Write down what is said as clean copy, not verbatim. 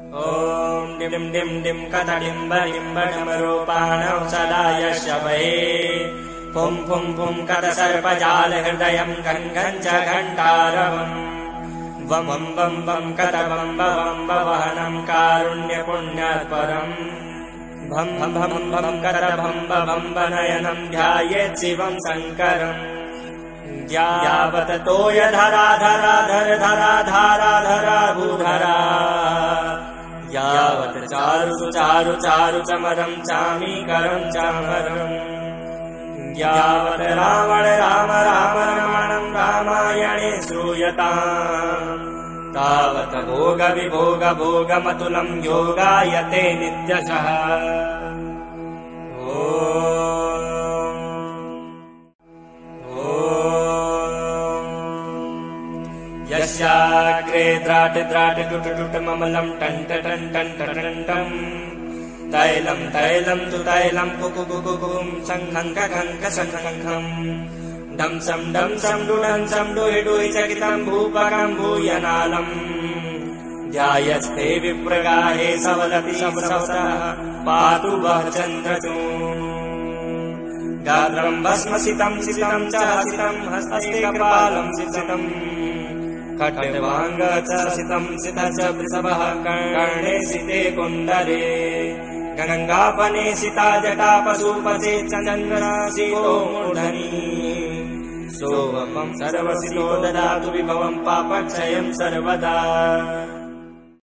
ॐ डिं डिं डिं कतडिम्ब डिम्बडमरूपाणौ सदाय शवये पुं पुं पुं कतसर्पजालहृदयं गङ्गं च घण्टारवम् वं वं वं कतवं वं वहनं कारुण्यपुण्यात्परम् भं भं भं करभं भं वनयनं ध्यायेत् शिवं शङ्करम् यावत् तोयधरा धर धरा धारा धरा भूधरा यावत् चारु चारु चारु चमरं चामीकरं चामरम् यावत् रावण राम राम रमणं रामायणे श्रूयताम् तावत् भोग विभोग भोगमतुलं योगायते नित्यशः। यस्याग्रे द्राट द्राट टुट टुट ममलं टन्ट टन् टन्ट टन्टम् तैलं तैलं तु तैलं कुकुकुकुकुं शङ्खङ्खङ्ख शङ्खम् डंसं डुडंसं डुहि डुहि चकितं भूपकं भूयनालम् ध्यायस्ते विप्रगाहे सवदति सवसः पातु वः चन्द्रचून् गात्रं भस्मसितं सितं च हसितं हस्ते कपालं सितं खट्वाङ्ग च सितं सित च वृषभः कर्णे सिते कुन्दरे गङ्गापने सिता जटा पशुपते चन्द्रशिरो मूर्धनि सोमं सर्वसितो ददातु विभवं पापक्षयं सर्वदा।